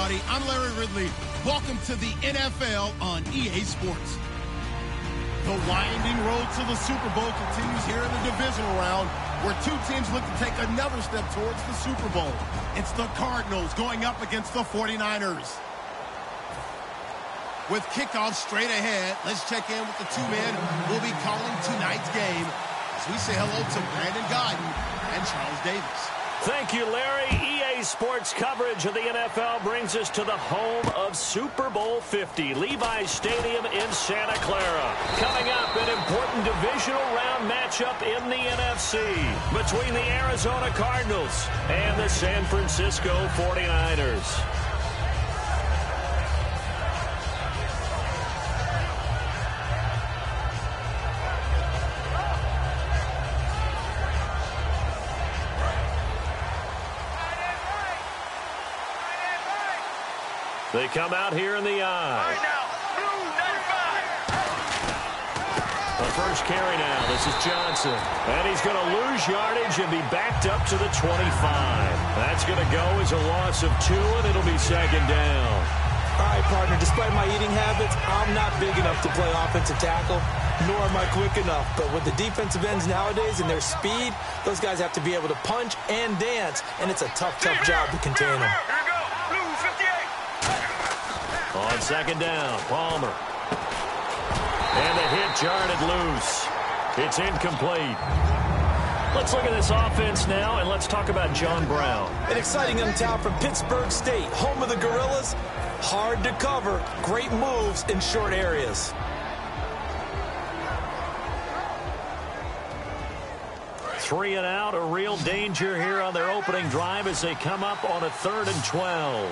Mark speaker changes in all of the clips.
Speaker 1: everybody. I'm Larry Ridley. Welcome to the NFL on EA Sports. The winding road to the Super Bowl continues here in the divisional round, where two teams look to take another step towards the Super Bowl. It's the Cardinals going up against the 49ers. With kickoff straight ahead, let's check in with the two men who will be calling tonight's game as we say hello to Brandon Godden and Charles Davis.
Speaker 2: Thank you, Larry. EA Sports coverage of the NFL brings us to the home of Super Bowl 50, Levi's Stadium in Santa Clara. Coming up, an important divisional round matchup in the NFC between the Arizona Cardinals and the San Francisco 49ers. They come out here in the eye. The first carry now. This is Johnson. And he's going to lose yardage and be backed up to the 25. That's going to go as a loss of 2, and it'll be second down.
Speaker 3: All right, partner, despite my eating habits, I'm not big enough to play offensive tackle, nor am I quick enough. But with the defensive ends nowadays and their speed, those guys have to be able to punch and dance, and it's a tough job to contain them.
Speaker 2: On second down, Palmer. And the hit jarred loose. It's incomplete. Let's look at this offense now, and let's talk about John Brown.
Speaker 3: An exciting young talent from Pittsburgh State, home of the Gorillas. Hard to cover, great moves in short areas.
Speaker 2: Three and out, a real danger here on their opening drive as they come up on a 3rd and 12.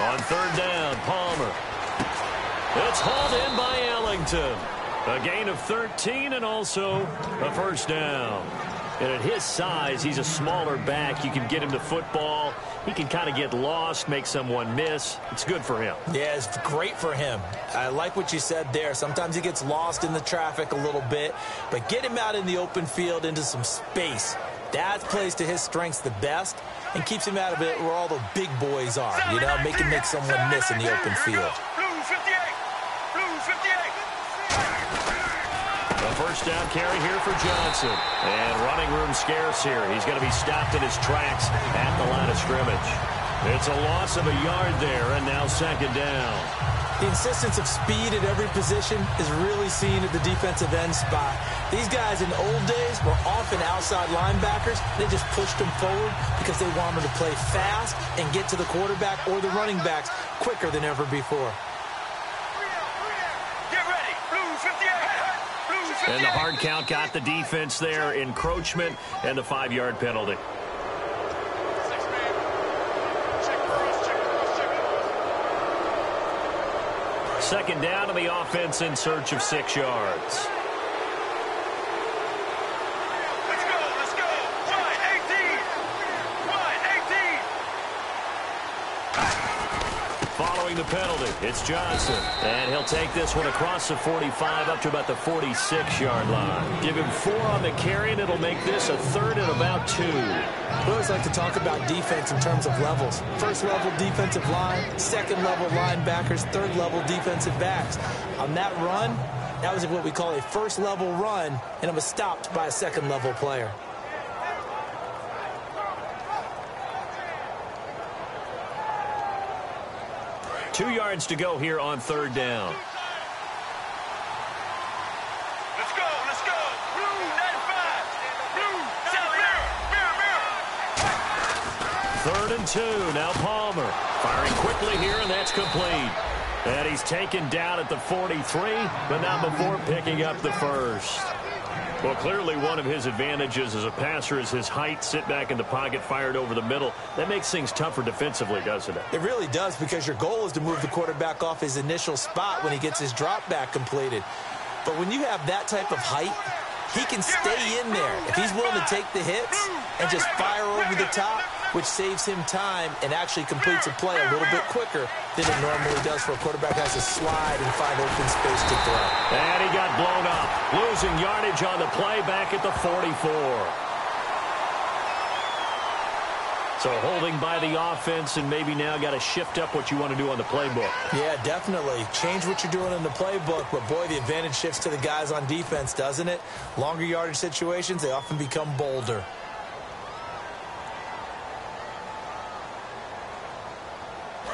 Speaker 2: On third down, Palmer. It's hauled in by Ellington. A gain of 13 and also a first down. And at his size, he's a smaller back. You can get him the football. He can kind of get lost, make someone miss. It's good for him.
Speaker 3: Yeah, it's great for him. I like what you said there. Sometimes he gets lost in the traffic a little bit, but get him out in the open field into some space. That plays to his strengths the best and keeps him out of it where all the big boys are, you know, make someone miss in the open field.
Speaker 2: A first down carry here for Johnson. And running room scarce here. He's going to be stopped in his tracks at the line of scrimmage. It's a loss of a yard there, and now second down.
Speaker 3: The insistence of speed at every position is really seen at the defensive end spot. These guys in the old days were often outside linebackers. They just pushed them forward because they wanted to play fast and get to the quarterback or the running backs quicker than ever before.
Speaker 4: Get ready. Blue 58. Blue 58.
Speaker 2: And the hard count got the defense there. Encroachment and the 5-yard penalty. Second down to the offense in search of 6 yards.
Speaker 4: Let's go. Wide 18.
Speaker 2: Following the penalty, it's Johnson. And he'll take this one across the 45 up to about the 46-yard line. Give him 4 on the carry, and it'll make this a 3rd and about 2.
Speaker 3: We always like to talk about defense in terms of levels. First level defensive line, second level linebackers, third level defensive backs. On that run, that was what we call a first level run, and it was stopped by a second level player.
Speaker 2: Two yards to go here on third down.
Speaker 4: Let's go. Blue 95. Blue.
Speaker 2: Third and 2. Now Palmer firing quickly here, and that's complete. And he's taken down at the 43, but not before picking up the first. Well, clearly one of his advantages as a passer is his height. Sit back in the pocket, fired over the middle. That makes things tougher defensively, doesn't it?
Speaker 3: It really does, because your goal is to move the quarterback off his initial spot when he gets his drop back completed. But when you have that type of height, he can stay in there if he's willing to take the hits and just fire over the top, which saves him time and actually completes a play a little bit quicker than it normally does for a quarterback who has to slide and find open space to throw.
Speaker 2: And he got blown up, losing yardage on the play back at the 44. So holding by the offense, and maybe now got to shift up what you want to do on the playbook.
Speaker 3: Yeah, definitely. Change what you're doing in the playbook, but boy, the advantage shifts to the guys on defense, doesn't it? Longer yardage situations, they often become bolder.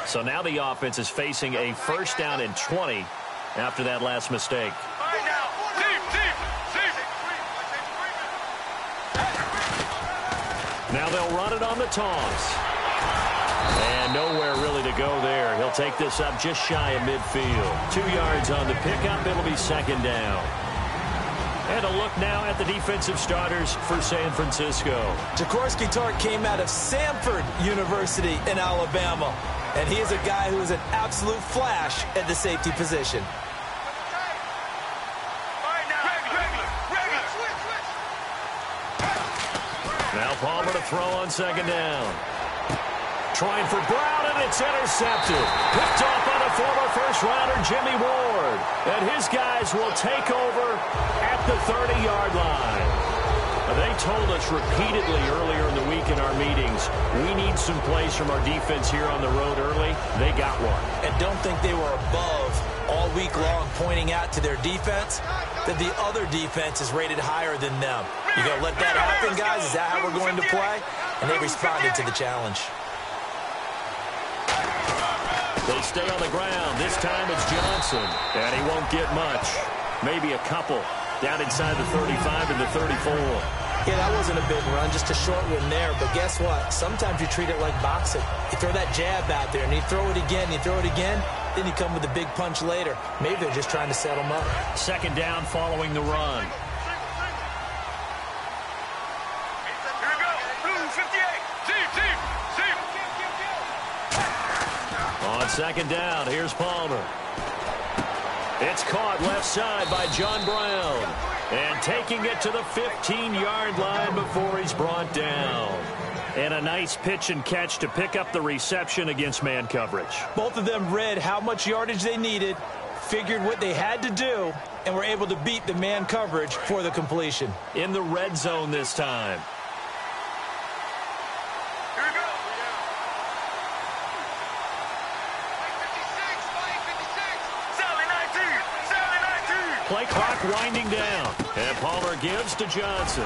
Speaker 2: So now the offense is facing a first down and 20 after that last mistake. Now they'll run it on the toss. And nowhere really to go there. He'll take this up just shy of midfield. 2 yards on the pickup. It'll be second down. And a look now at the defensive starters for San Francisco.
Speaker 3: Jaworski Tartt came out of Samford University in Alabama. And he is a guy who is an absolute flash at the safety position.
Speaker 2: Now Palmer to throw on second down. Trying for Brown, and it's intercepted. Picked off by the former first-rounder Jimmy Ward. And his guys will take over at the 30-yard line. They told us repeatedly earlier in the week in our meetings, we need some plays from our defense here on the road early. They got one.
Speaker 3: And don't think they were above all week long pointing out to their defense that the other defense is rated higher than them. You going to let that happen, guys? Is that how we're going to play? And they responded to the challenge.
Speaker 2: They stay on the ground. This time it's Johnson. And he won't get much. Maybe a couple. Down inside the 35 and the 34.
Speaker 3: Yeah, that wasn't a big run, just a short one there. But guess what? Sometimes you treat it like boxing. You throw that jab out there, and you throw it again, then you come with a big punch later. Maybe they're just trying to set them up.
Speaker 2: Second down following the run.
Speaker 4: Here we go. Blue 58.
Speaker 2: On second down, here's Palmer. It's caught left side by John Brown. And taking it to the 15-yard line before he's brought down. And a nice pitch and catch to pick up the reception against man coverage.
Speaker 3: Both of them read how much yardage they needed, figured what they had to do, and were able to beat the man coverage for the completion.
Speaker 2: In the red zone this time.
Speaker 4: Here we go.
Speaker 2: Play clock winding down. And Palmer gives to Johnson.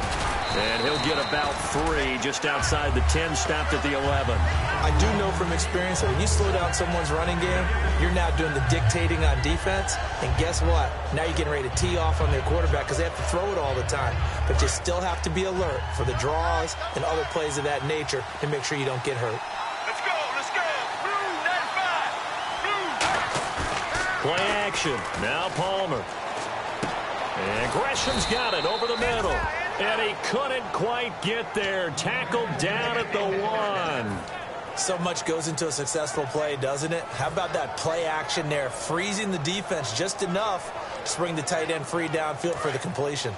Speaker 2: And he'll get about 3 just outside the 10, stopped at the 11.
Speaker 3: I do know from experience that when you slow down someone's running game, you're now doing the dictating on defense. And guess what? Now you're getting ready to tee off on their quarterback because they have to throw it all the time. But you still have to be alert for the draws and other plays of that nature to make sure you don't get hurt.
Speaker 4: Let's go. Blue 95.
Speaker 2: Play action. Now Palmer. And Gresham's got it over the middle. And he couldn't quite get there. Tackled down at the 1.
Speaker 3: So much goes into a successful play, doesn't it? How about that play action there? Freezing the defense just enough to bring the tight end free downfield for the completion.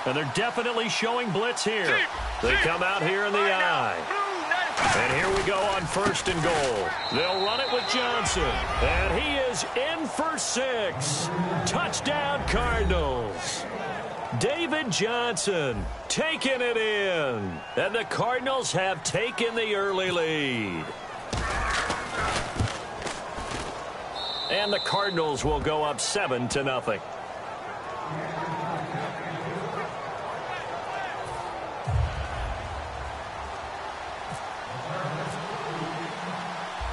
Speaker 2: And they're definitely showing blitz here. They come out here in the eye. And here we go on first and goal. They'll run it with Johnson. And he is in for 6. Touchdown Cardinals. David Johnson taking it in. And the Cardinals have taken the early lead. And the Cardinals will go up 7-0.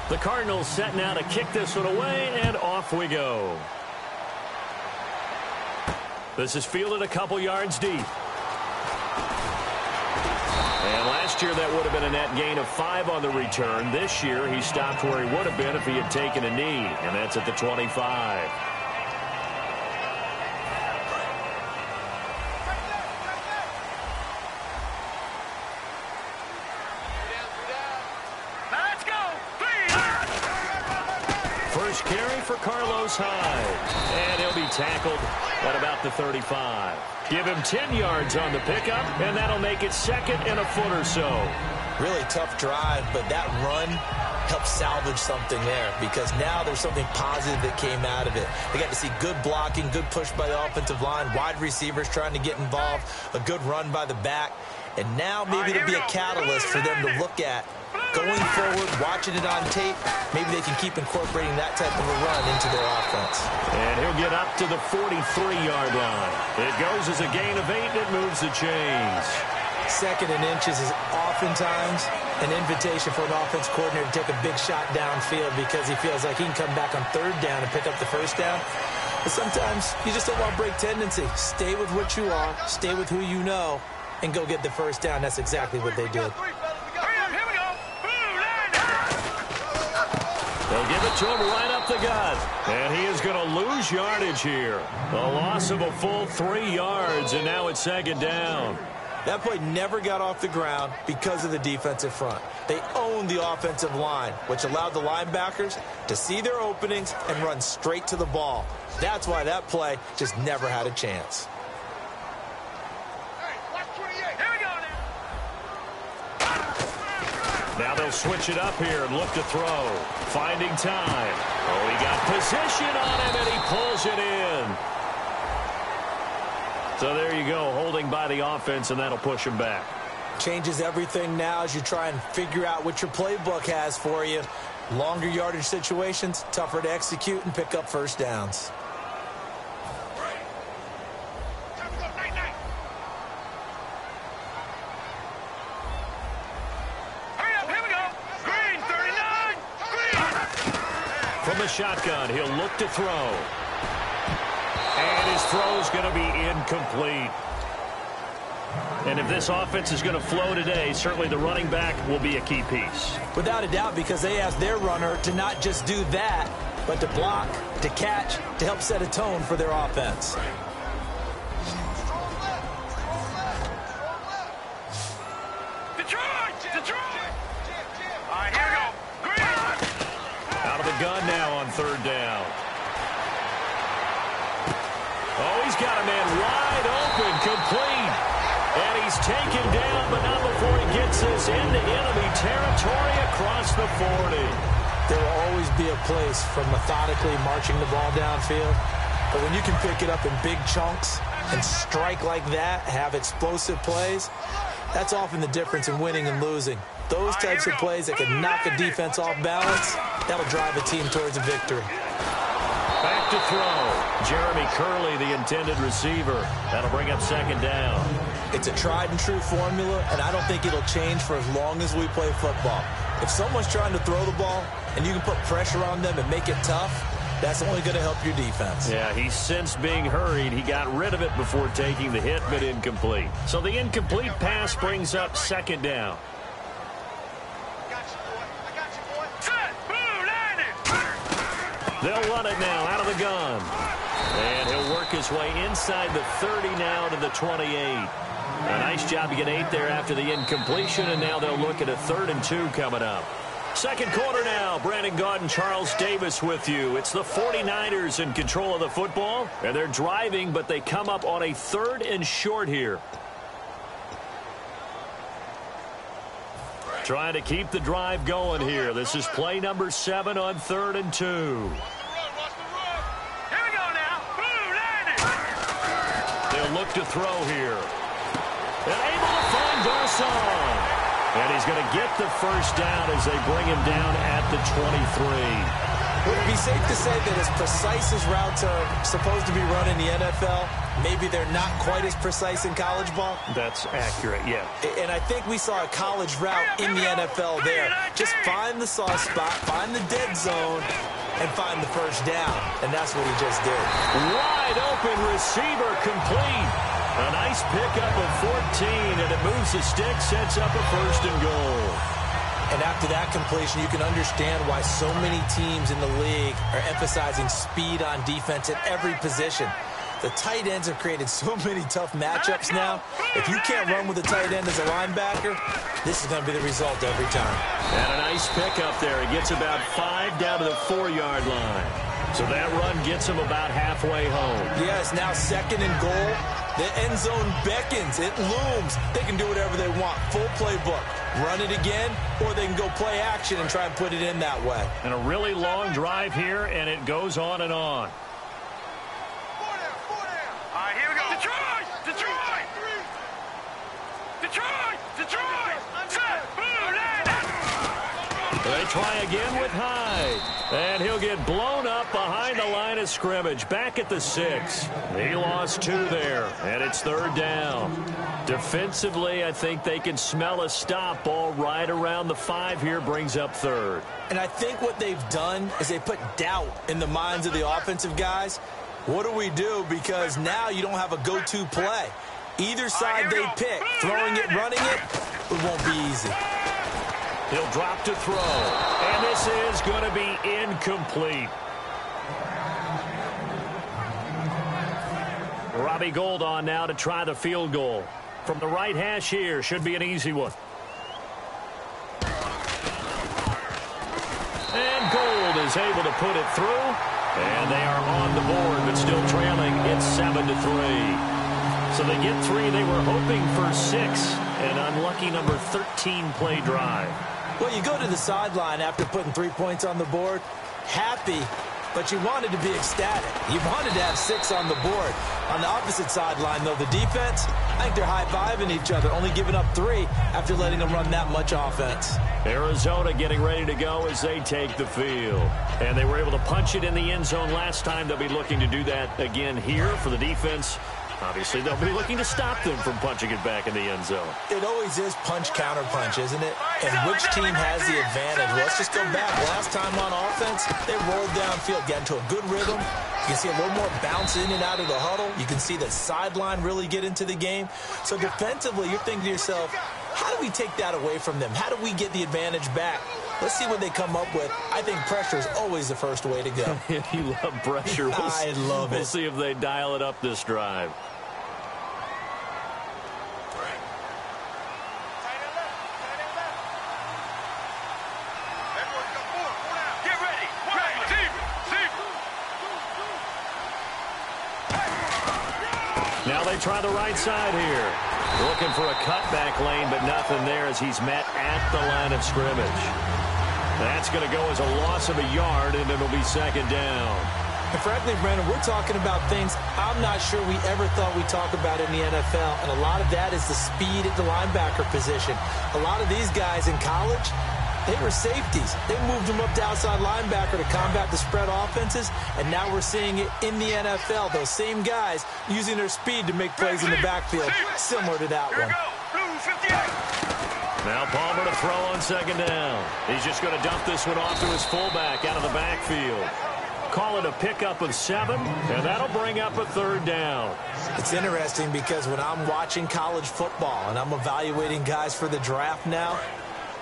Speaker 2: The Cardinals set now to kick this one away, and off we go. This is fielded a couple yards deep. And last year that would have been a net gain of 5 on the return. This year he stopped where he would have been if he had taken a knee, and that's at the 25. First carry for Carlos Hyde. And he'll be tackled at about the 35. Give him 10 yards on the pickup, and that'll make it 2nd and a foot or so.
Speaker 3: Really tough drive, but that run helped salvage something there because now there's something positive that came out of it. They got to see good blocking, good push by the offensive line, wide receivers trying to get involved, a good run by the back, And now maybe it'll be a catalyst for them to look at going forward, watching it on tape. Maybe they can keep incorporating that type of a run into their offense.
Speaker 2: And he'll get up to the 43-yard line. It goes as a gain of 8, and it moves the chains.
Speaker 3: 2nd and inches is oftentimes an invitation for an offense coordinator to take a big shot downfield because he feels like he can come back on 3rd down and pick up the 1st down. But sometimes you just don't want to break tendency. Stay with what you are, stay with who you know, and go get the 1st down. That's exactly what they did.
Speaker 2: They'll give it to him right up the gut. And he is going to lose yardage here. A loss of a full 3 yards, and now it's 2nd down.
Speaker 3: That play never got off the ground because of the defensive front. They owned the offensive line, which allowed the linebackers to see their openings and run straight to the ball. That's why that play just never had a chance.
Speaker 2: Now they'll switch it up here and look to throw. Finding time. Oh, he got position on him, and he pulls it in. So there you go, holding by the offense, and that'll push him back.
Speaker 3: Changes everything now as you try and figure out what your playbook has for you. Longer yardage situations, tougher to execute and pick up 1st downs.
Speaker 2: From the shotgun, he'll look to throw. And his throw's going to be incomplete. And if this offense is going to flow today, certainly the running back will be a key piece.
Speaker 3: Without a doubt, because they asked their runner to not just do that, but to block, to catch, to help set a tone for their offense.
Speaker 4: All right, here we go.
Speaker 2: Out of the gun now on 3rd down. Oh, he's got a man wide open, complete. And he's taken down, but not before he gets this into enemy territory across the 40.
Speaker 3: There will always be a place for methodically marching the ball downfield. But when you can pick it up in big chunks and strike like that, have explosive plays, that's often the difference in winning and losing. Those types of plays that can knock a defense off balance, that'll drive a team towards a victory.
Speaker 2: Back to throw. Jeremy Curley, the intended receiver. That'll bring up 2nd down.
Speaker 3: It's a tried-and-true formula, and I don't think it'll change for as long as we play football. If someone's trying to throw the ball and you can put pressure on them and make it tough, that's only going to help your defense.
Speaker 2: Yeah, he sensed being hurried. He got rid of it before taking the hit, but incomplete. So the incomplete pass brings up 2nd down. They'll run it now out of the gun. And he'll work his way inside the 30 now to the 28. A nice job to get 8 there after the incompletion, and now they'll look at a 3rd and 2 coming up. 2nd quarter now. Brandon Gaudin, Charles Davis with you. It's the 49ers in control of the football, and they're driving, but they come up on a 3rd and short here. Trying to keep the drive going here. This is play number 7 on 3rd and 2.
Speaker 4: Here we go now.
Speaker 2: They'll look to throw here. And able to find Garcon. And he's going to get the 1st down as they bring him down at the 23.
Speaker 3: Would it be safe to say that as precise as routes are supposed to be run in the NFL, maybe they're not quite as precise in college ball?
Speaker 2: That's accurate, yeah.
Speaker 3: And I think we saw a college route in the NFL there. Just find the soft spot, find the dead zone, and find the 1st down. And that's what he just did.
Speaker 2: Wide open receiver complete. A nice pickup of 14, and it moves the stick, sets up a 1st and goal.
Speaker 3: And after that completion, you can understand why so many teams in the league are emphasizing speed on defense at every position. The tight ends have created so many tough matchups now. If you can't run with a tight end as a linebacker, this is going to be the result every time.
Speaker 2: And a nice pickup there. He gets about 5 down to the 4-yard line. So that run gets him about halfway home.
Speaker 3: Yeah, it's now 2nd and goal. The end zone beckons. It looms. They can do whatever they want. Full playbook. Run it again, or they can go play action and try and put it in that way.
Speaker 2: And a really long drive here, and it goes on and on.
Speaker 4: All right, here we go. Detroit! Detroit! Detroit!
Speaker 2: They try again with Hyde. And he'll get blown up behind the line of scrimmage. Back at the 6. He lost 2 there. And it's 3rd down. Defensively, I think they can smell a stop. Ball right around the 5 here brings up 3rd.
Speaker 3: And I think what they've done is they put doubt in the minds of the offensive guys. What do we do? Because now you don't have a go-to play. Either side they pick, throwing it, running it, it won't be easy.
Speaker 2: He'll drop to throw. And this is going to be incomplete. Robbie Gould on now to try the field goal. From the right hash here, should be an easy one. And Gould is able to put it through. And they are on the board, but still trailing. It's 7-3. So they get 3. They were hoping for 6. An unlucky number 13 play drive.
Speaker 3: Well, you go to the sideline after putting 3 points on the board, happy, but you wanted to be ecstatic. You wanted to have 6 on the board. On the opposite sideline, though, the defense, I think they're high-fiving each other, only giving up 3 after letting them run that much offense.
Speaker 2: Arizona getting ready to go as they take the field. And they were able to punch it in the end zone last time. They'll be looking to do that again here for the defense. Obviously, they'll be looking to stop them from punching it back in the end zone.
Speaker 3: It always is punch-counter-punch, isn't it? And which team has the advantage? Well, let's just go back. Last time on offense, they rolled downfield, got into a good rhythm. You can see a little more bounce in and out of the huddle. You can see the sideline really get into the game. So defensively, you're thinking to yourself, how do we take that away from them? How do we get the advantage back? Let's see what they come up with. I think pressure is always the first way to go.
Speaker 2: You love pressure.
Speaker 3: I love it.
Speaker 2: We'll see if they dial it up this drive. Now they try the right side here. Looking for a cutback lane, but nothing there as he's met at the line of scrimmage. That's going to go as a loss of a yard, and it'll be 2nd down.
Speaker 3: And frankly, Brandon, we're talking about things I'm not sure we ever thought we'd talk about in the NFL, and a lot of that is the speed at the linebacker position. A lot of these guys in college, they were safeties. They moved them up to outside linebacker to combat the spread offenses, and now we're seeing it in the NFL. Those same guys using their speed to make plays in the backfield, similar to that one.
Speaker 2: Now Palmer to throw on 2nd down. He's just going to dump this one off to his fullback out of the backfield. Call it a pickup of 7, and that'll bring up a 3rd down.
Speaker 3: It's interesting because when I'm watching college football and I'm evaluating guys for the draft now,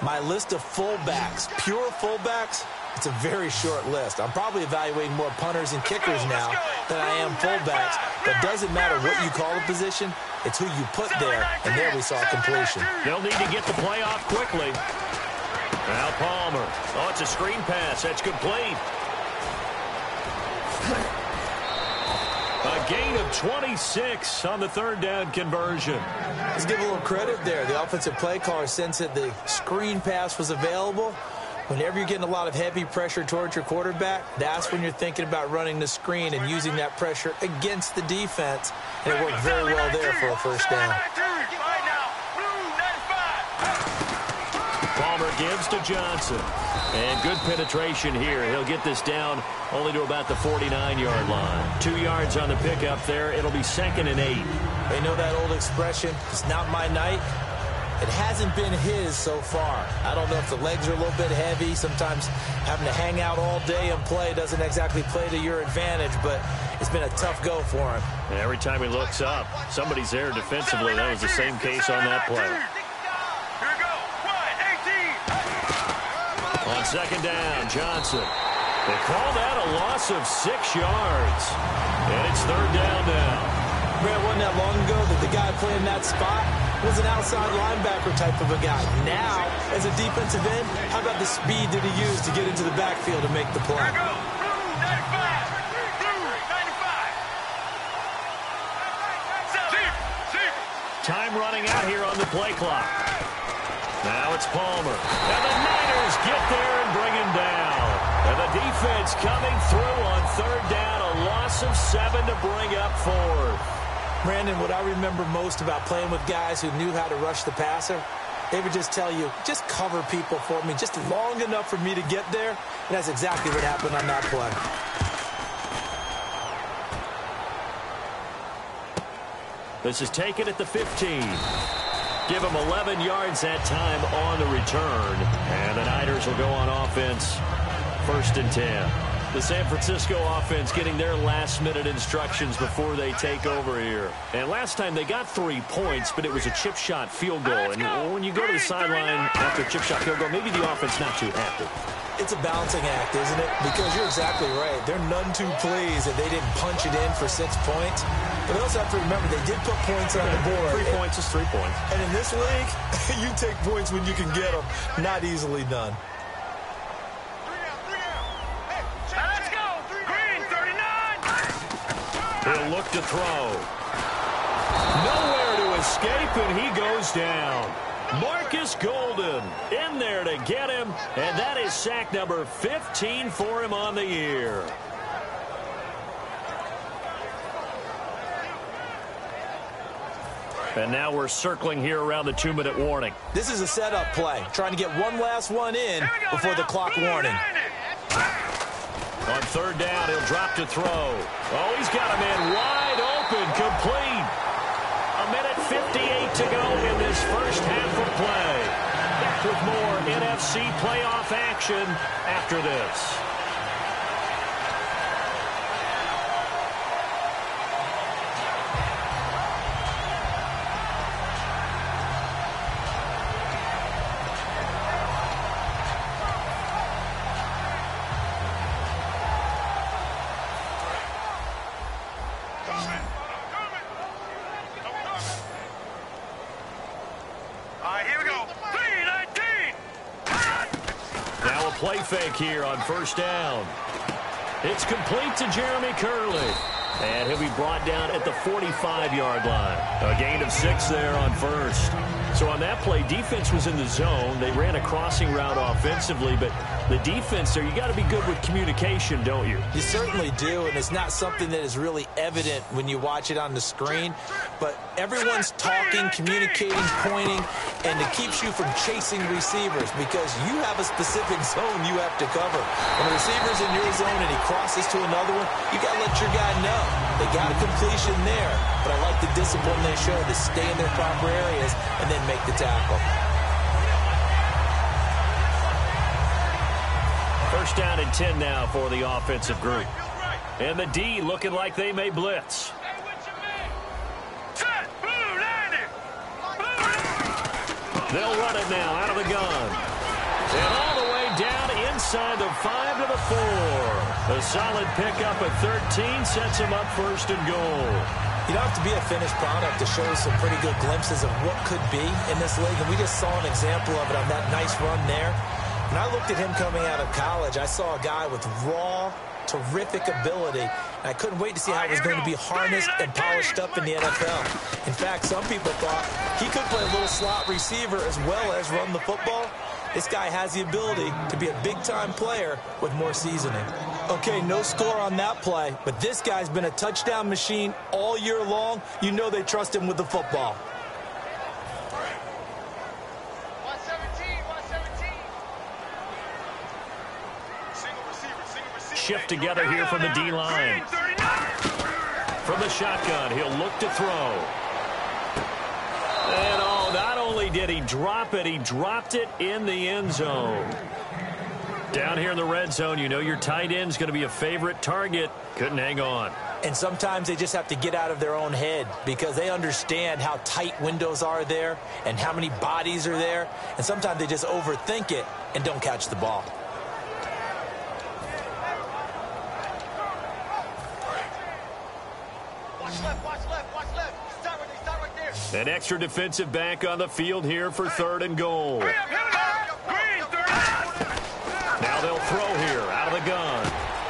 Speaker 3: my list of fullbacks, pure fullbacks, it's a very short list. I'm probably evaluating more punters and kickers now than I am fullbacks. But doesn't matter what you call a position, it's who you put there, and there we saw completion.
Speaker 2: They'll need to get the play off quickly. Now Palmer. Oh, it's a screen pass. That's complete. A gain of 26 on the 3rd down conversion.
Speaker 3: Let's give a little credit there. The offensive play caller sensed that the screen pass was available. Whenever you're getting a lot of heavy pressure towards your quarterback, that's when you're thinking about running the screen and using that pressure against the defense. And it worked very well there for a 1st down.
Speaker 2: Palmer gives to Johnson. And good penetration here. He'll get this down only to about the 49-yard line. 2 yards on the pickup there. It'll be 2nd and 8.
Speaker 3: They know that old expression, it's not my night. It hasn't been his so far. I don't know if the legs are a little bit heavy. Sometimes having to hang out all day and play doesn't exactly play to your advantage, but it's been a tough go for him.
Speaker 2: And every time he looks up, somebody's there defensively. That was the same case on that play. On 2nd down, Johnson. They call that a loss of 6 yards. And it's 3rd down now.
Speaker 3: Brad, wasn't that long ago that the guy playing that spot was an outside linebacker type of a guy. Now, as a defensive end, how about the speed that he used to get into the backfield and make the play?
Speaker 2: Time running out here on the play clock. Now it's Palmer. And the Niners get there and bring him down. And the defense coming through on 3rd down. A loss of 7 to bring up 4th.
Speaker 3: Brandon, what I remember most about playing with guys who knew how to rush the passer, They would just tell you, just cover people for me, just long enough for me to get there. And that's exactly what happened on that play.
Speaker 2: This is taken at the 15. Give him 11 yards that time on the return. And the Niners will go on offense, 1st and 10. The San Francisco offense getting their last-minute instructions before they take over here. And last time they got 3 points, but it was a chip shot field goal. And when you go to the sideline after a chip shot field goal, maybe the offense not too happy.
Speaker 3: It's a balancing act, isn't it? Because you're exactly right. They're none too pleased that they didn't punch it in for 6 points. But they also have to remember they did put points on the board.
Speaker 2: 3 points is 3 points.
Speaker 3: And in this league, you take points when you can get them. Not easily done.
Speaker 4: Let's go. Green, 39.
Speaker 2: He'll look to throw. Nowhere to escape, and he goes down. Marcus Golden in there to get him, and that is sack number 15 for him on the year. And now we're circling here around the 2-minute warning.
Speaker 3: This is a setup play, trying to get one last one in before the clock warning.
Speaker 2: On 3rd down, he'll drop to throw. Oh, he's got a man wide open, complete. 1:58 to go in this first half of play. Back with more NFC playoff action after this. Play fake here on 1st down. It's complete to Jeremy Curley. And he'll be brought down at the 45-yard line. A gain of 6 there on 1st. So on that play, defense was in the zone. They ran a crossing route offensively, but the defense there, you got to be good with communication, don't you?
Speaker 3: You certainly do, and it's not something that is really evident when you watch it on the screen. But everyone's talking, communicating, pointing, and it keeps you from chasing receivers because you have a specific zone you have to cover. When the receiver's in your zone and he crosses to another one, you got to let your guy know. They got a completion there, but I like the discipline they show to stay in their proper areas and then make the tackle.
Speaker 2: 1st down and 10 now for the offensive group. And the D looking like they may blitz. They'll run it now out of the gun. And all the way down inside the 5 to the 4. A solid pickup at 13 sets him up 1st and goal.
Speaker 3: You don't have to be a finished product to show some pretty good glimpses of what could be in this league. And we just saw an example of it on that nice run there. When I looked at him coming out of college, I saw a guy with raw, terrific ability. And I couldn't wait to see how he was going to be harnessed and polished up in the NFL. In fact, some people thought he could play a little slot receiver as well as run the football. This guy has the ability to be a big-time player with more seasoning. Okay, no score on that play, but this guy's been a touchdown machine all year long. You know they trust him with the football.
Speaker 4: 117.
Speaker 2: Shift together here from the D-line. From the shotgun, he'll look to throw. And not only did he drop it, he dropped it in the end zone. Down here in the red zone, you know your tight end's going to be a favorite target. Couldn't hang on.
Speaker 3: And sometimes they just have to get out of their own head because they understand how tight windows are there and how many bodies are there. And sometimes they just overthink it and don't catch the ball.
Speaker 4: Watch left. Start right there.
Speaker 2: An extra defensive back on the field here for 3rd and goal. Now they'll throw here out of the gun.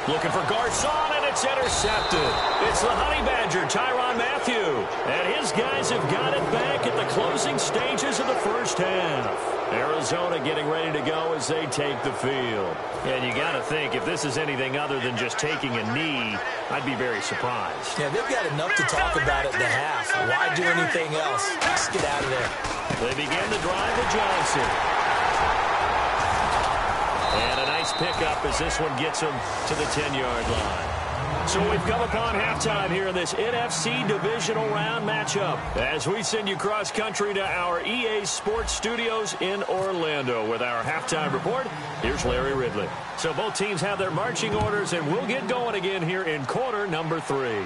Speaker 2: Looking for Garcon, and it's intercepted. It's the Honey Badger, Tyrann Mathieu. And his guys have got it back at the closing stages of the first half. Arizona getting ready to go as they take the field. And you got to think, if this is anything other than just taking a knee, I'd be very surprised.
Speaker 3: Yeah, they've got enough to talk about at the half. Why do anything else? Just get out of there.
Speaker 2: They begin the drive with Johnson. And a nice pickup as this one gets him to the 10-yard line. So we've come upon halftime here in this NFC divisional round matchup as we send you cross-country to our EA Sports Studios in Orlando with our halftime report. Here's Larry Ridley. So both teams have their marching orders, and we'll get going again here in quarter number 3.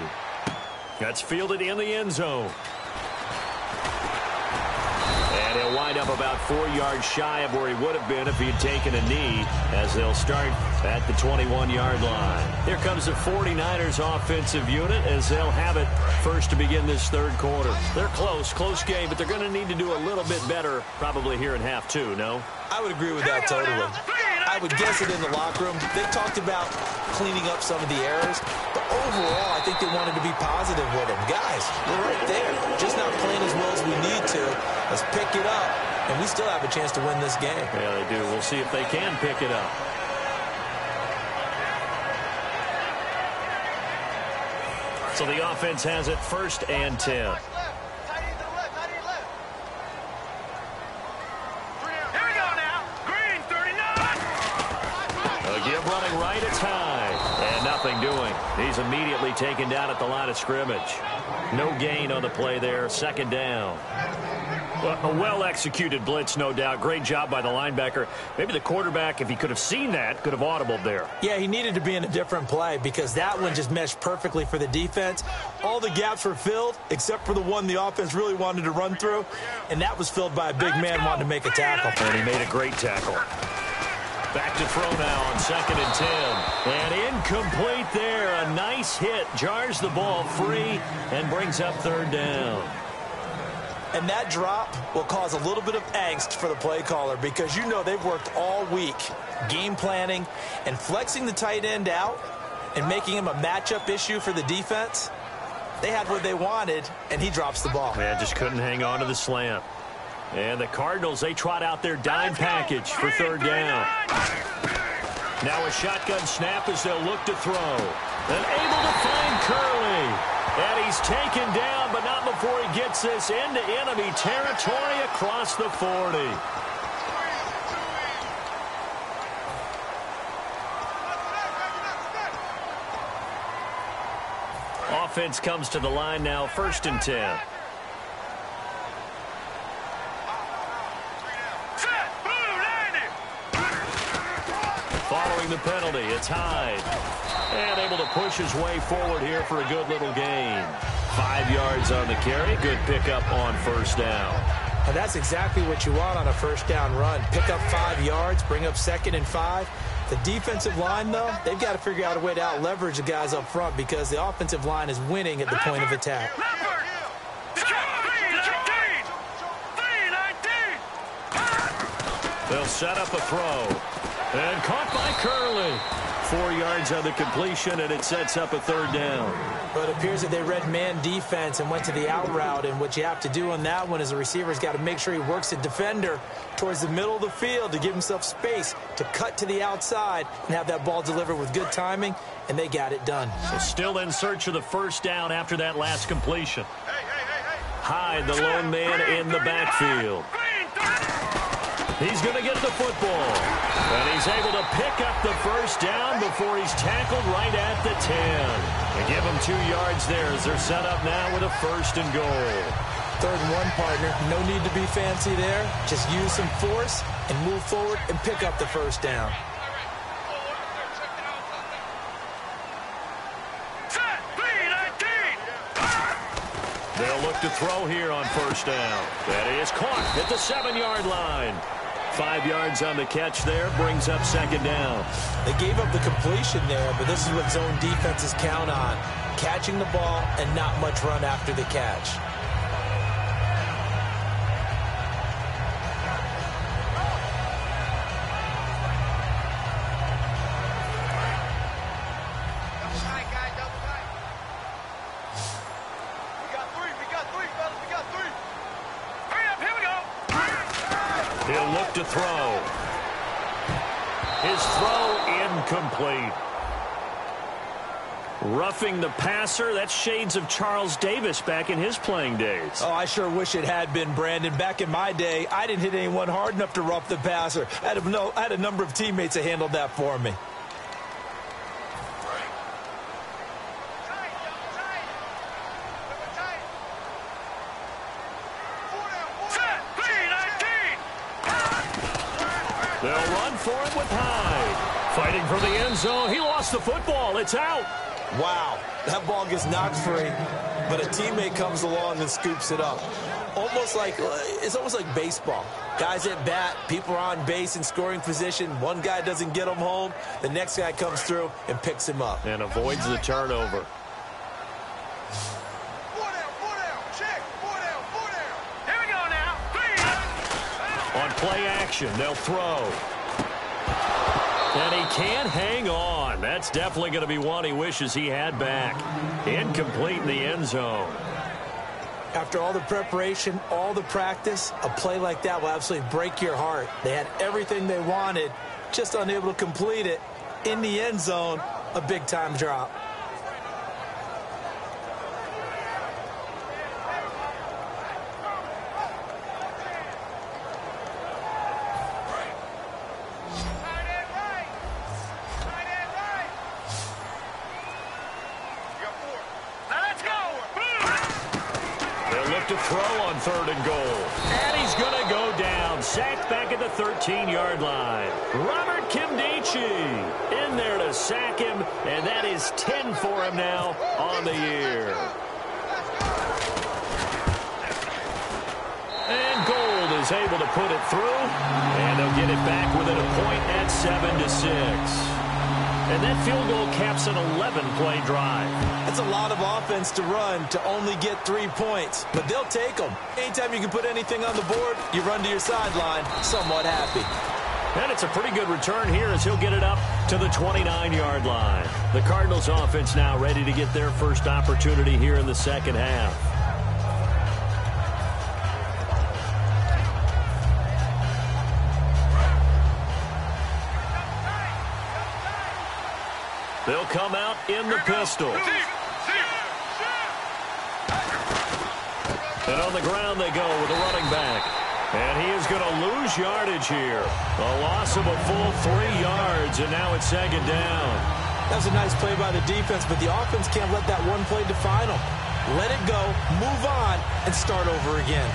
Speaker 2: That's fielded in the end zone. And he'll wind up about 4 yards shy of where he would have been if he had taken a knee as they'll start at the 21-yard line. Here comes the 49ers offensive unit as they'll have it first to begin this third quarter. They're close game, but they're going to need to do a little bit better probably here in half 2, no?
Speaker 3: I would agree with that totally. I would guess it in the locker room. They talked about cleaning up some of the errors, but overall, I think they wanted to be positive with them. Guys, we're right there. Just not playing as well as we need to. Let's pick it up, and we still have a chance to win this game.
Speaker 2: Yeah, they do. We'll see if they can pick it up. So the offense has it 1st and 10. Running right, it's high. And nothing doing. He's immediately taken down at the line of scrimmage. No gain on the play there. 2nd down. A well-executed blitz, no doubt. Great job by the linebacker. Maybe the quarterback, if he could have seen that, could have audibled there.
Speaker 3: Yeah, he needed to be in a different play because that one just meshed perfectly for the defense. All the gaps were filled except for the one the offense really wanted to run through, and that was filled by a big man wanting to make a tackle.
Speaker 2: And he made a great tackle. Back to throw now on 2nd and 10. And incomplete there. A nice hit. Jars the ball free and brings up 3rd down.
Speaker 3: And that drop will cause a little bit of angst for the play caller because you know they've worked all week game planning and flexing the tight end out and making him a matchup issue for the defense. They had what they wanted, and he drops the ball.
Speaker 2: Man, just couldn't hang on to the slant. And the Cardinals, they trot out their dime package for 3rd down. Now a shotgun snap as they'll look to throw. And able to find Curley. And he's taken down, but not before he gets this into enemy territory across the 40. Offense comes to the line now, 1st and 10. Following the penalty, it's Hyde. And able to push his way forward here for a good little gain. 5 yards on the carry. Good pickup on 1st down.
Speaker 3: And that's exactly what you want on a 1st down run. Pick up 5 yards, bring up 2nd and 5. The defensive line, though, they've got to figure out a way to out-leverage the guys up front because the offensive line is winning at the point of attack.
Speaker 2: They'll set up a throw. And caught by Curley. 4 yards on the completion, and it sets up a 3rd down.
Speaker 3: But it appears that they read man defense and went to the out route, and what you have to do on that one is the receiver's got to make sure he works the defender towards the middle of the field to give himself space to cut to the outside and have that ball delivered with good timing, and they got it done.
Speaker 2: So still in search of the 1st down after that last completion. Hyde, the lone man in the backfield. He's going to get the football. And he's able to pick up the 1st down before he's tackled right at the 10. They give him 2 yards there as they're set up now with a 1st and goal.
Speaker 3: 3rd and 1, partner. No need to be fancy there. Just use some force and move forward and pick up the 1st down.
Speaker 2: They'll look to throw here on 1st down. That is caught at the 7-yard line. 5 yards on the catch there, brings up 2nd down.
Speaker 3: They gave up the completion there, but this is what zone defenses count on. Catching the ball and not much run after the catch.
Speaker 2: He'll look to throw. His throw incomplete. Roughing the passer, that's shades of Charles Davis back in his playing days.
Speaker 3: Oh, I sure wish it had been, Brandon. Back in my day, I didn't hit anyone hard enough to rough the passer. I had a number of teammates that handled that for me.
Speaker 2: They'll run for it with Hyde. Fighting for the end zone. He lost the football. It's out.
Speaker 3: Wow, that ball gets knocked free, but a teammate comes along and scoops it up. It's almost like baseball. Guys at bat, people are on base in scoring position. One guy doesn't get him home. The next guy comes through and picks him up.
Speaker 2: And avoids the turnover. On play action, they'll throw. And he can't hang on. That's definitely going to be one he wishes he had back. Incomplete in the end zone.
Speaker 3: After all the preparation, all the practice, a play like that will absolutely break your heart. They had everything they wanted, just unable to complete it. In the end zone, a big-time drop.
Speaker 2: To throw on 3rd and goal. And he's going to go down. Sacked back at the 13-yard line. Robert Kimdichie in there to sack him, and that is 10 for him now on the year. And Gold is able to put it through, and they'll get it back within a point at 7-6. And that field goal caps an 11-play drive.
Speaker 3: That's a lot of offense to run to only get 3 points, but they'll take them. Anytime you can put anything on the board, you run to your sideline somewhat happy.
Speaker 2: And it's a pretty good return here as he'll get it up to the 29-yard line. The Cardinals offense now ready to get their first opportunity here in the second half. They'll come out in the pistol. And on the ground they go with a running back. And he is going to lose yardage here. A loss of a full 3 yards, and now it's 2nd down.
Speaker 3: That was a nice play by the defense, but the offense can't let that one play define them. Let it go, move on, and start over again.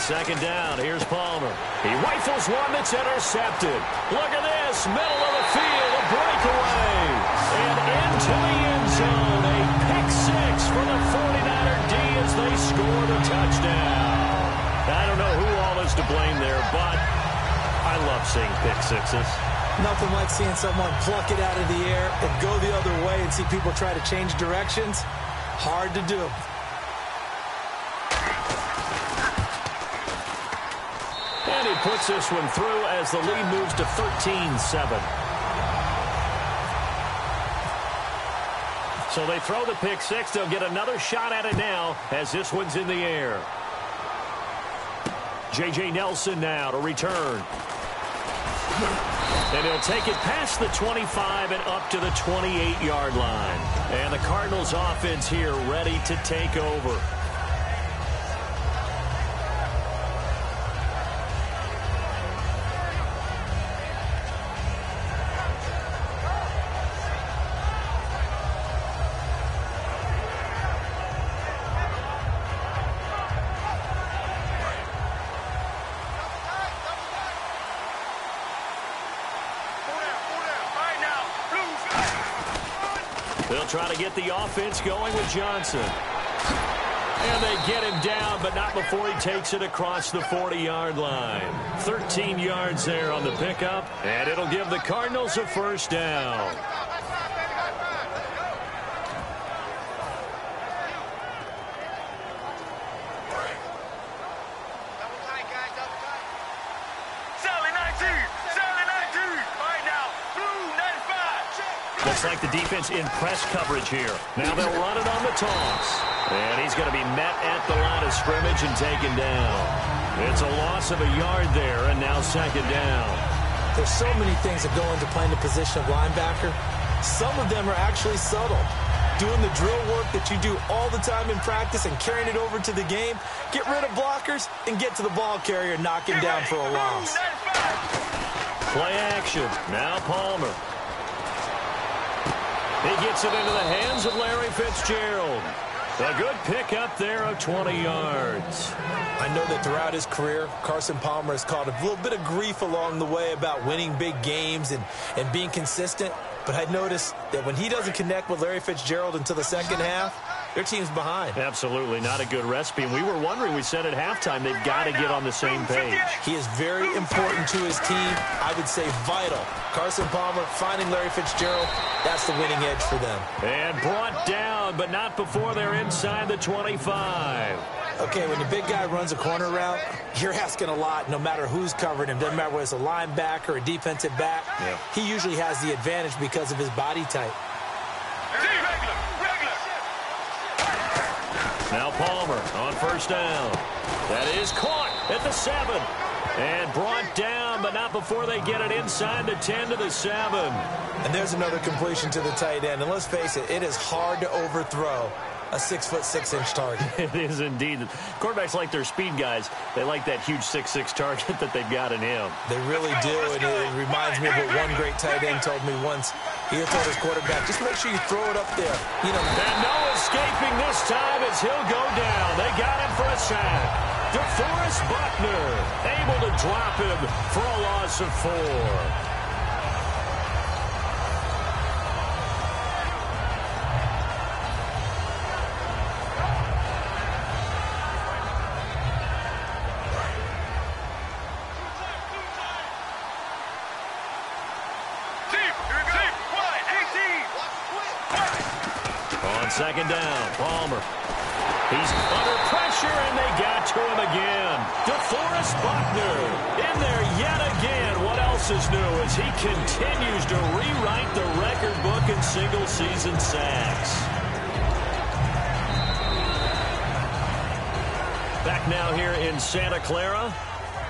Speaker 2: Second down, here's Palmer. He rifles one that's intercepted. Look at this, middle of the field, a breakaway. And into the end zone, a pick 6 for the 49er D as they score the touchdown. I don't know who all is to blame there, but I love seeing pick 6s.
Speaker 3: Nothing like seeing someone pluck it out of the air and go the other way and see people try to change directions. Hard to do.
Speaker 2: And he puts this one through as the lead moves to 13-7. So they throw the pick 6. They'll get another shot at it now as this one's in the air. J.J. Nelson now to return. And he'll take it past the 25 and up to the 28-yard line. And the Cardinals offense here ready to take over. They'll try to get the offense going with Johnson. And they get him down, but not before he takes it across the 40-yard line. 13 yards there on the pickup, and it'll give the Cardinals a first down. The Looks like the defense in press coverage here. Now they'll run it on the toss. And he's going to be met at the line of scrimmage and taken down. It's a loss of a yard there, and now second down.
Speaker 3: There's so many things that go into playing the position of linebacker. Some of them are actually subtle. Doing the drill work that you do all the time in practice and carrying it over to the game. Get rid of blockers and get to the ball carrier and knock him down for a loss.
Speaker 2: Play action. Now Palmer. He gets it into the hands of Larry Fitzgerald. A good pickup there of 20 yards.
Speaker 3: I know that throughout his career, Carson Palmer has caught a little bit of grief along the way about winning big games and being consistent. But I noticed that when he doesn't connect with Larry Fitzgerald until the second half, their team's behind.
Speaker 2: Absolutely not a good recipe. And we were wondering, we said at halftime, they've got to get on the same page.
Speaker 3: He is very important to his team. I would say vital. Carson Palmer finding Larry Fitzgerald, that's the winning edge for them.
Speaker 2: And brought down, but not before they're inside the 25.
Speaker 3: Okay, when the big guy runs a corner route, you're asking a lot no matter who's covering him. Doesn't matter whether it's a linebacker or a defensive back.
Speaker 2: Yeah.
Speaker 3: He usually has the advantage because of his body type.
Speaker 2: Now Palmer on first down. That is caught at the 7. And brought down, but not before they get it inside the 10 to the 7.
Speaker 3: And there's another completion to the tight end. And let's face it, it is hard to overthrow a 6'6" target.
Speaker 2: It is indeed. Quarterbacks like their speed guys. They like that huge 6'6" target that they've got in him.
Speaker 3: They really do, and it reminds me of what one great tight end told me once. He told his quarterback, just make sure you throw it up there. You know.
Speaker 2: And no escaping this time as he'll go down. They got him for a sack. DeForest Buckner able to drop him for a loss of 4. Second down, Palmer. He's under pressure, and they got to him again. DeForest Buckner in there yet again. What else is new as he continues to rewrite the record book in single-season sacks. Back now here in Santa Clara.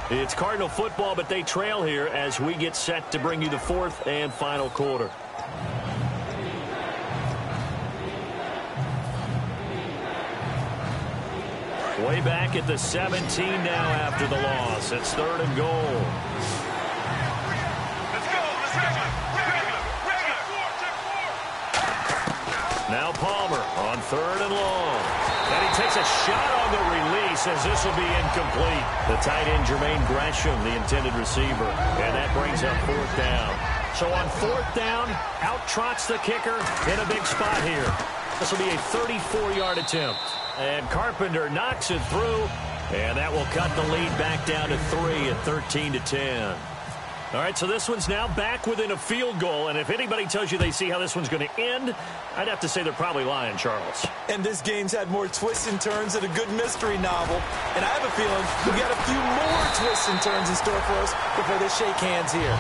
Speaker 2: It's Cardinal football, but they trail here as we get set to bring you the fourth and final quarter. Way back at the 17 now after the loss. It's 3rd and goal.
Speaker 4: Let's go.
Speaker 2: Now Palmer on 3rd and long. And he takes a shot on the release as this will be incomplete. The tight end, Jermaine Gresham, the intended receiver. And that brings up 4th down. So on 4th down, out trots the kicker in a big spot here. This will be a 34-yard attempt. And Carpenter knocks it through, and that will cut the lead back down to 3 at 13-10. All right, so this one's now back within a field goal, and if anybody tells you they see how this one's going to end, I'd have to say they're probably lying, Charles.
Speaker 3: And this game's had more twists and turns than a good mystery novel, and I have a feeling we've got a few more twists and turns in store for us before they shake hands here.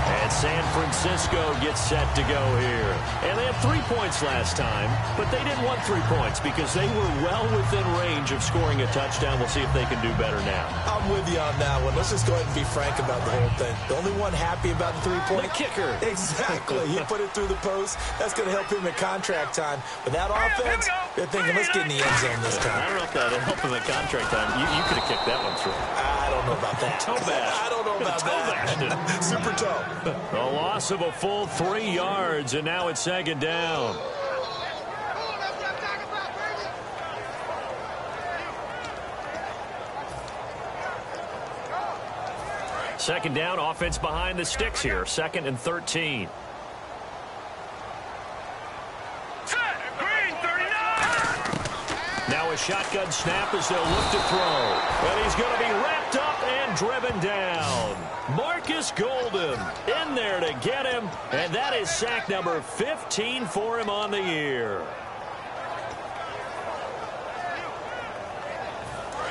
Speaker 2: And San Francisco gets set to go here. And they had 3 points last time, but they didn't want 3 points because they were well within range of scoring a touchdown. We'll see if they can do better now.
Speaker 3: I'm with you on that one. Let's just go ahead and be frank about the whole thing. The only one happy about the 3-point?
Speaker 2: The kicker.
Speaker 3: Exactly. He put it through the post. That's going to help him in contract time. But that offense, they're thinking, let's get in the end zone this time.
Speaker 2: I don't know if that'll help him in contract time. You could have kicked that one through.
Speaker 3: I don't know about that.
Speaker 2: Toe bash.
Speaker 3: I don't know about that. Super toe.
Speaker 2: A loss of a full 3 yards, and now it's 2nd down. Second down, offense behind the sticks here. 2nd and 13. Now a shotgun snap as they'll look to throw. And he's going to be wrapped up and driven down. Marcus Golden in there to get him. And that is sack number 15 for him on the year.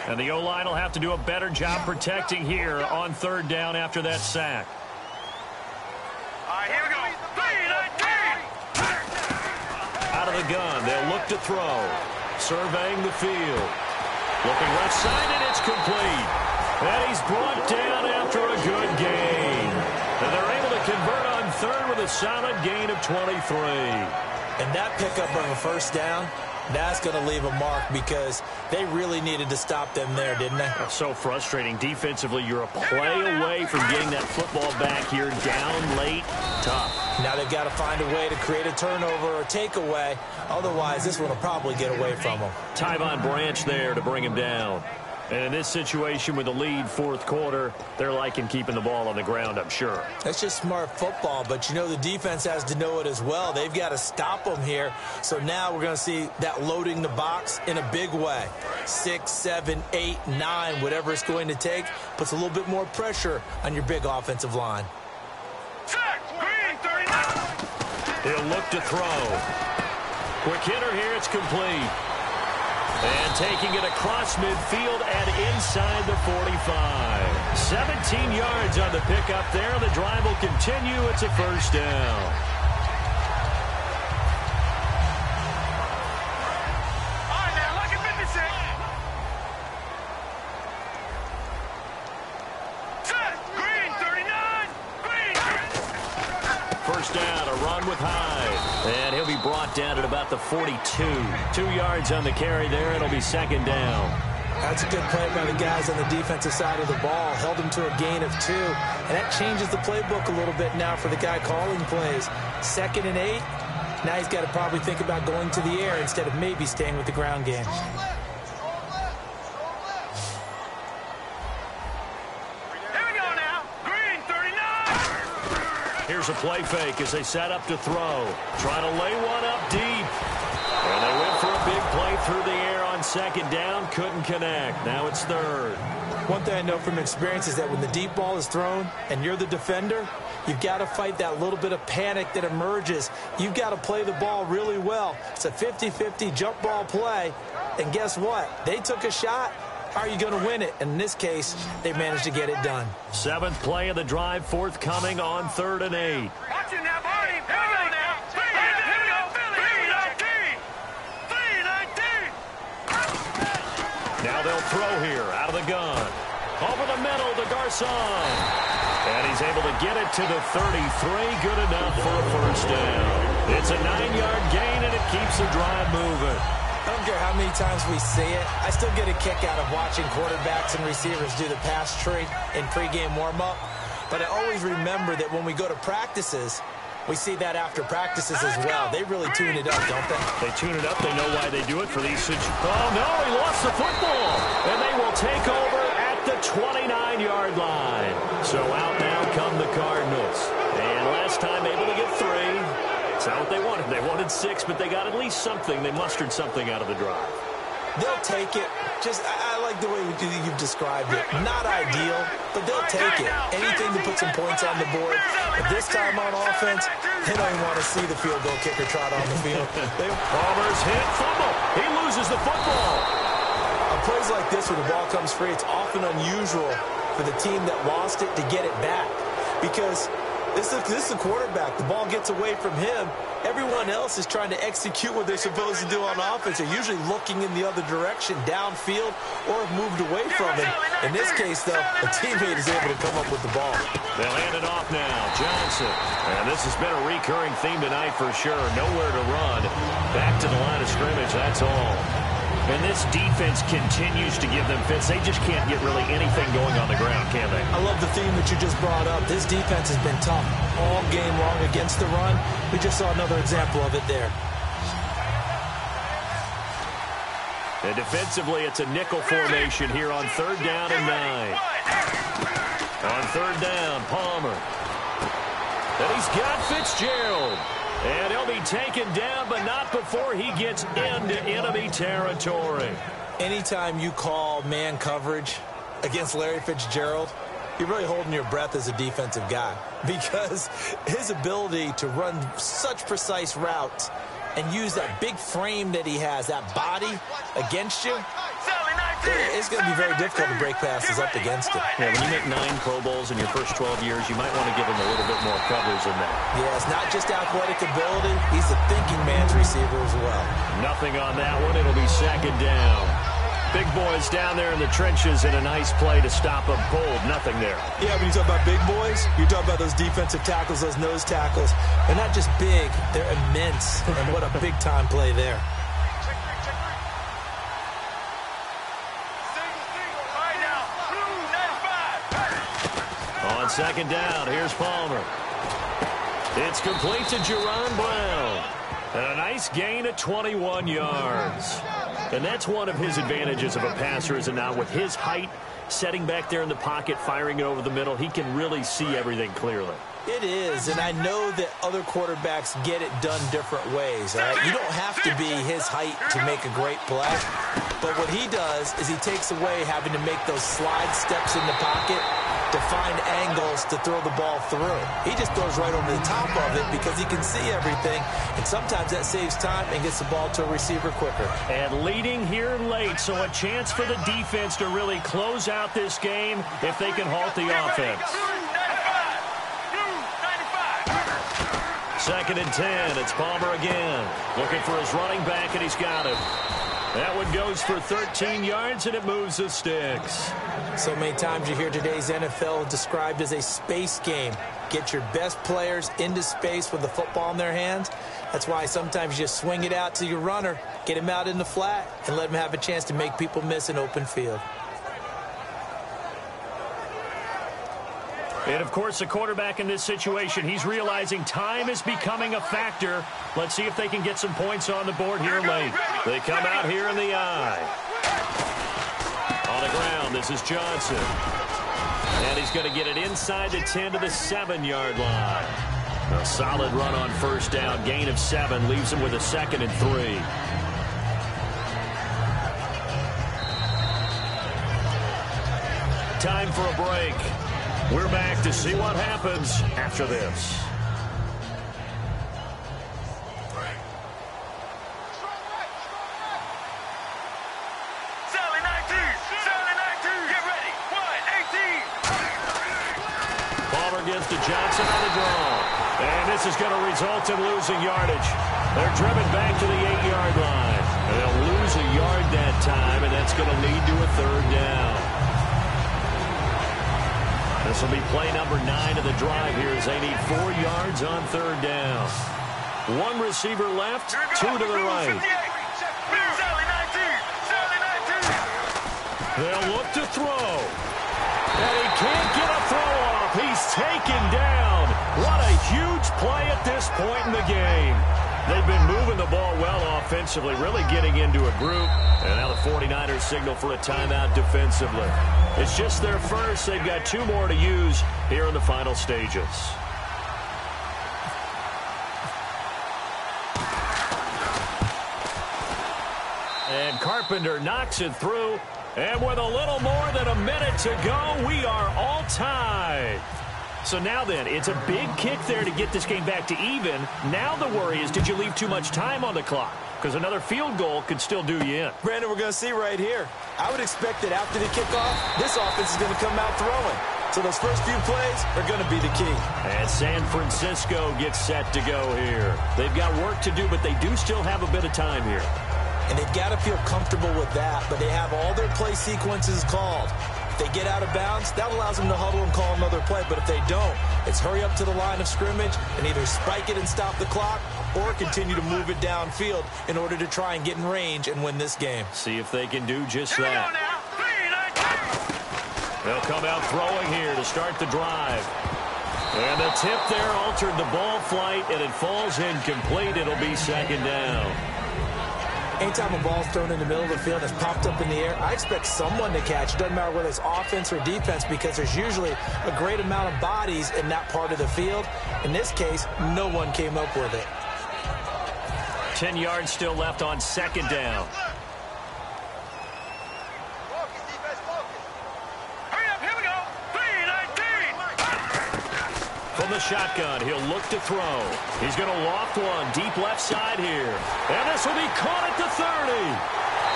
Speaker 2: And the O-line will have to do a better job protecting here on 3rd down after that sack.
Speaker 4: All right, here we go. 3, 19.
Speaker 2: of the gun. They'll look to throw. Surveying the field. Looking left side, and it's complete. And he's brought down after a good gain. And they're able to convert on third with a solid gain of 23.
Speaker 3: And that pickup of a first down, that's going to leave a mark because they really needed to stop them there, didn't they?
Speaker 2: That's so frustrating. Defensively, you're a play away from getting that football back here. Down late, tough.
Speaker 3: Now they've got to find a way to create a turnover or takeaway. Otherwise, this one will probably get away from them.
Speaker 2: Tyvon Branch there to bring him down. And in this situation with the lead fourth quarter, they're liking keeping the ball on the ground, I'm sure.
Speaker 3: That's just smart football, but you know the defense has to know it as well. They've got to stop them here. So now we're going to see that loading the box in a big way. 6, 7, 8, 9, whatever it's going to take, puts a little bit more pressure on your big offensive line.
Speaker 2: He'll look to throw. Quick hitter here, it's complete. And taking it across midfield and inside the 45. 17 yards on the pickup there. The drive will continue. It's a first down.
Speaker 4: All right, now, look at 56. Set. Green, 39. Green.
Speaker 2: First down, a run with Hyde. And he'll be brought down at about the 42. 2 yards on the carry there. It'll be second down.
Speaker 3: That's a good play by the guys on the defensive side of the ball. Held him to a gain of 2. And that changes the playbook a little bit now for the guy calling plays. 2nd and 8. Now he's got to probably think about going to the air instead of maybe staying with the ground game.
Speaker 2: Here's a play fake as they set up to throw. Trying to lay one up deep. And they went for a big play through the air on second down. Couldn't connect. Now it's third.
Speaker 3: One thing I know from experience is that when the deep ball is thrown and you're the defender, you've got to fight that little bit of panic that emerges. You've got to play the ball really well. It's a 50-50 jump ball play. And guess what? They took a shot. How are you going to win it? And in this case, they managed to get it done.
Speaker 2: 7th play of the drive, forthcoming on 3rd and 8.
Speaker 4: Watch it now, Barney. Here we go now. Here we go. 3-19.
Speaker 2: Now they'll throw here out of the gun. Over the middle to Garcon. And he's able to get it to the 33. Good enough for a first down. It's a 9-yard gain, and it keeps the drive moving.
Speaker 3: I don't care how many times we see it. I still get a kick out of watching quarterbacks and receivers do the pass tree in pregame warm-up. But I always remember that when we go to practices, we see that after practices as well. They really tune it up, don't they?
Speaker 2: They tune it up. They know why they do it for these situations. Oh, no, he lost the football. And they will take over at the 29-yard line. So out now come the Cardinals. And last time able to get 3. It's not what they wanted. They wanted 6, but they got at least something. They mustered something out of the drive.
Speaker 3: They'll take it. I like the way you've described it. Not ideal, but they'll take it. Anything to put some points on the board. But this time on offense, they don't even want to see the field goal kicker trot on the field.
Speaker 2: Palmer's hit, fumble. He loses the football.
Speaker 3: On plays like this where the ball comes free, it's often unusual for the team that lost it to get it back. Because this is a quarterback. The ball gets away from him. Everyone else is trying to execute what they're supposed to do on offense. They're usually looking in the other direction, downfield, or have moved away from him. In this case, though, a teammate is able to come up with the ball.
Speaker 2: They'll hand it off now. Johnson. And this has been a recurring theme tonight for sure. Nowhere to run. Back to the line of scrimmage, that's all. And this defense continues to give them fits. They just can't get really anything going on the ground, can they?
Speaker 3: I love the theme that you just brought up. This defense has been tough all game long against the run. We just saw another example of it there.
Speaker 2: And defensively, it's a nickel formation here on 3rd down and 9. On 3rd down, Palmer. And he's got Fitzgerald. And he'll be taken down, but not before he gets into enemy territory.
Speaker 3: Anytime you call man coverage against Larry Fitzgerald, you're really holding your breath as a defensive guy, because his ability to run such precise routes and use that big frame that he has, that body against you, it's going to be very difficult to break passes up against him.
Speaker 2: Yeah, when you make 9 Pro Bowls in your first 12 years, you might want to give him a little bit more coverage than that.
Speaker 3: Yeah, it's not just athletic ability. He's a thinking man's receiver as well.
Speaker 2: Nothing on that one. It'll be second down. Big boys down there in the trenches in a nice play to stop a bold nothing there.
Speaker 3: Yeah, when you talk about big boys, you're talking about those defensive tackles, those nose tackles. They're not just big, they're immense. And what a big-time play there.
Speaker 2: On second down, here's Palmer. It's complete to Jerron Brown. And a nice gain of 21 yards. And that's one of his advantages of a passer, is it not? With his height, setting back there in the pocket, firing it over the middle, he can really see everything clearly.
Speaker 3: It is, and I know that other quarterbacks get it done different ways. All right? You don't have to be his height to make a great play. But what he does is he takes away having to make those slide steps in the pocket to find angles to throw the ball through. He just throws right over the top of it because he can see everything, and sometimes that saves time and gets the ball to a receiver quicker. And
Speaker 2: leading here late, so a chance for the defense to really close out this game if they can halt the offense. Second and 10. It's Palmer again. Looking for his running back, and he's got him. That one goes for 13 yards, and it moves the sticks.
Speaker 3: So many times you hear today's NFL described as a space game. Get your best players into space with the football in their hands. That's why sometimes you just swing it out to your runner, get him out in the flat, and let him have a chance to make people miss an open field.
Speaker 2: And, of course, the quarterback in this situation, he's realizing time is becoming a factor. Let's see if they can get some points on the board here late. They come out here in the eye. On the ground, this is Johnson. And he's going to get it inside the 10 to the 7-yard line. A solid run on first down. Gain of 7 leaves him with a 2nd and 3. Time for a break. We're back to see what happens after this.
Speaker 4: Sally 19, get ready. 1-18.
Speaker 2: Palmer gives to Johnson on the draw. And this is going to result in losing yardage. They're driven back to the 8-yard line. And they'll lose a yard that time, and that's going to lead to a 3rd down. This will be play number 9 of the drive here as they need 4 yards on 3rd down. 1 receiver left, 2 to the right. They'll look to throw. And he can't get a throw off. He's taken down. What a huge play at this point in the game. They've been moving the ball well offensively, really getting into a group. And now the 49ers signal for a timeout defensively. It's just their first. They've got 2 more to use here in the final stages. And Carpenter knocks it through. And with a little more than a minute to go, we are all tied. So now then, it's a big kick there to get this game back to even. Now the worry is, did you leave too much time on the clock? Because another field goal could still do you in.
Speaker 3: Brandon, we're going to see right here. I would expect that after the kickoff, this offense is going to come out throwing. So those first few plays are going to be the key.
Speaker 2: And San Francisco gets set to go here. They've got work to do, but they do still have a bit of time here.
Speaker 3: And they've got to feel comfortable with that, but they have all their play sequences called. If they get out of bounds, that allows them to huddle and call another play. But if they don't, it's hurry up to the line of scrimmage and either spike it and stop the clock or continue to move it downfield in order to try and get in range and win this game.
Speaker 2: See if they can do just that. They'll come out throwing here to start the drive. And the tip there altered the ball flight, and it falls incomplete. It'll be 2nd down.
Speaker 3: Anytime a ball's thrown in the middle of the field that's popped up in the air, I expect someone to catch. It doesn't matter whether it's offense or defense, because there's usually a great amount of bodies in that part of the field. In this case, no one came up with it.
Speaker 2: 10 yards still left on 2nd down. From the shotgun, he'll look to throw. He's going to loft one deep left side here. And this will be caught at the 30.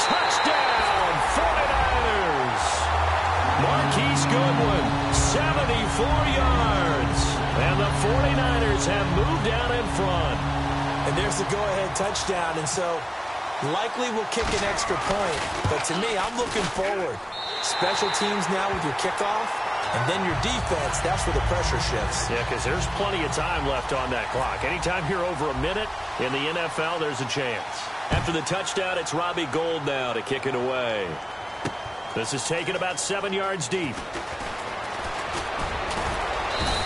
Speaker 2: Touchdown, 49ers. Marquise Goodwin, 74 yards. And the 49ers have moved out in front.
Speaker 3: And there's the go-ahead touchdown. And so likely will kick an extra point. But to me, I'm looking forward. Special teams now with your kickoff. And then your defense, that's where the pressure shifts.
Speaker 2: Yeah, because there's plenty of time left on that clock. Anytime you're over a minute in the NFL, there's a chance. After the touchdown, it's Robbie Gould now to kick it away. This is taken about 7 yards deep.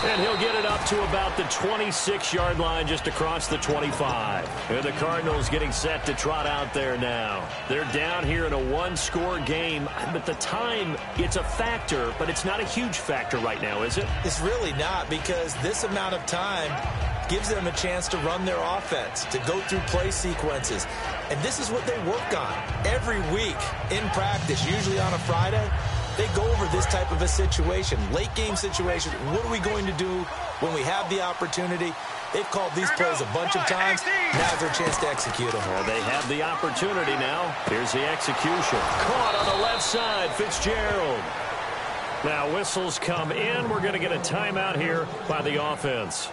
Speaker 2: And he'll get it up to about the 26-yard line just across the 25. And the Cardinals getting set to trot out there now. They're down here in a one-score game. But the time, it's a factor, but it's not a huge factor right now, is it?
Speaker 3: It's really not, because this amount of time gives them a chance to run their offense, to go through play sequences. And this is what they work on every week in practice, usually on a Friday. They go over this type of a situation, late game situation. What are we going to do when we have the opportunity? They've called these plays a bunch of times. Now's their chance to execute them.
Speaker 2: Well, they have the opportunity now. Here's the execution. Caught on the left side, Fitzgerald. Now whistles come in. We're going to get a timeout here by the offense.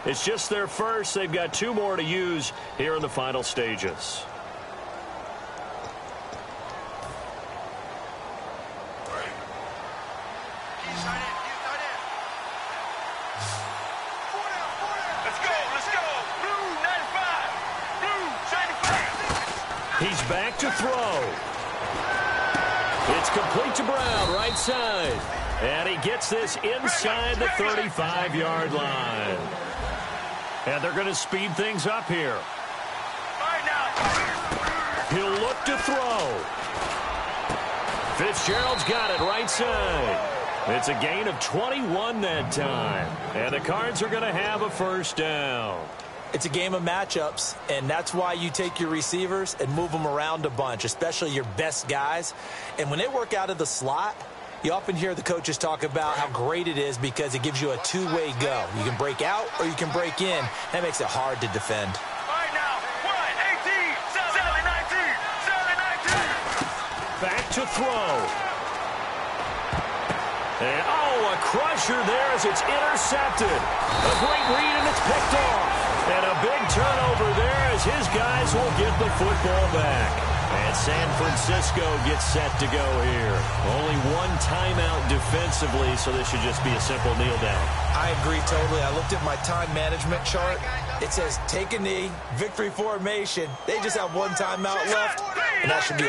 Speaker 2: It's just their first. They've got 2 more to use here in the final stages. He's back to throw. It's complete to Brown, right side. And he gets this inside the 35-yard line. And they're going to speed things up here. He'll look to throw. Fitzgerald's got it right side. It's a gain of 21 that time. And the Cards are going to have a first down.
Speaker 3: It's a game of matchups, and that's why you take your receivers and move them around a bunch, especially your best guys. And when they work out of the slot, you often hear the coaches talk about how great it is because it gives you a two-way go. You can break out or you can break in. That makes it hard to defend.
Speaker 2: Back to throw. And, a crusher there as it's intercepted. A great read, and it's picked off. And a big turnover there as his guys will get the football back. And San Francisco gets set to go here. Only one timeout defensively, so this should just be a simple kneel down.
Speaker 3: I agree totally. I looked at my time management chart. It says take a knee, victory formation. They just have one timeout left, and that should be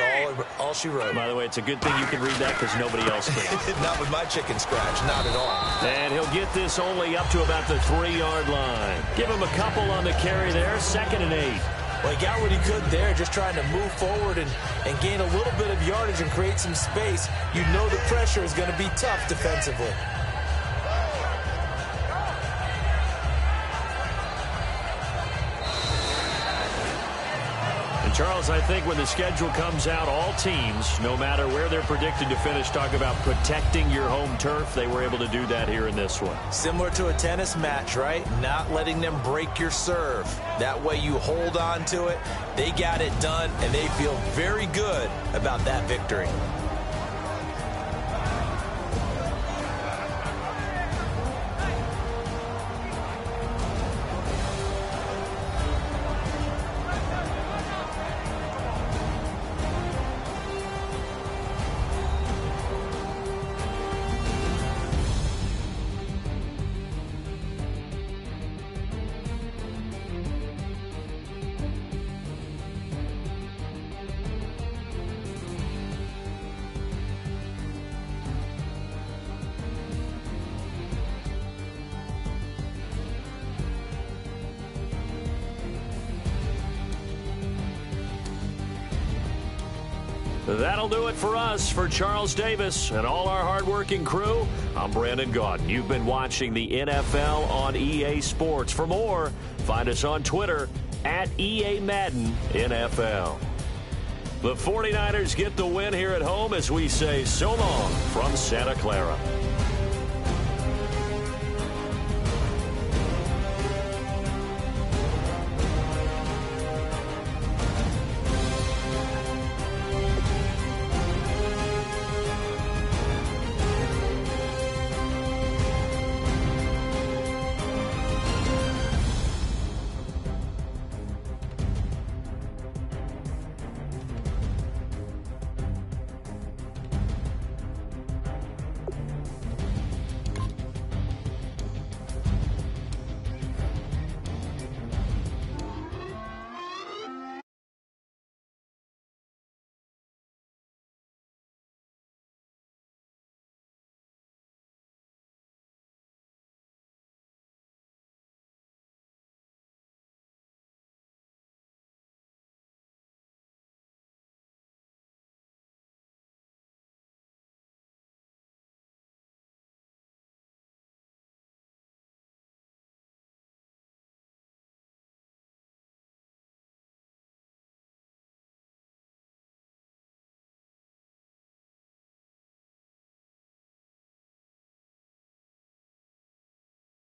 Speaker 3: all she wrote.
Speaker 2: By the way, it's a good thing you can read that because nobody else can.
Speaker 3: Not with my chicken scratch, not at all.
Speaker 2: And he'll get this only up to about the 3-yard line. Give him a couple on the carry there, 2nd and 8.
Speaker 3: Well, he got what he could there, just trying to move forward and gain a little bit of yardage and create some space. You know the pressure is going to be tough defensively.
Speaker 2: And Charles, I think when the schedule comes out, all teams, no matter where they're predicted to finish, talk about protecting your home turf. They were able to do that here in this one.
Speaker 3: Similar to a tennis match, right? Not letting them break your serve. That way you hold on to it. They got it done, and they feel very good about that victory.
Speaker 2: That'll do it for us. For Charles Davis and all our hardworking crew, I'm Brandon Gaudin. You've been watching the NFL on EA Sports. For more, find us on Twitter at EA Madden NFL. The 49ers get the win here at home as we say so long from Santa Clara.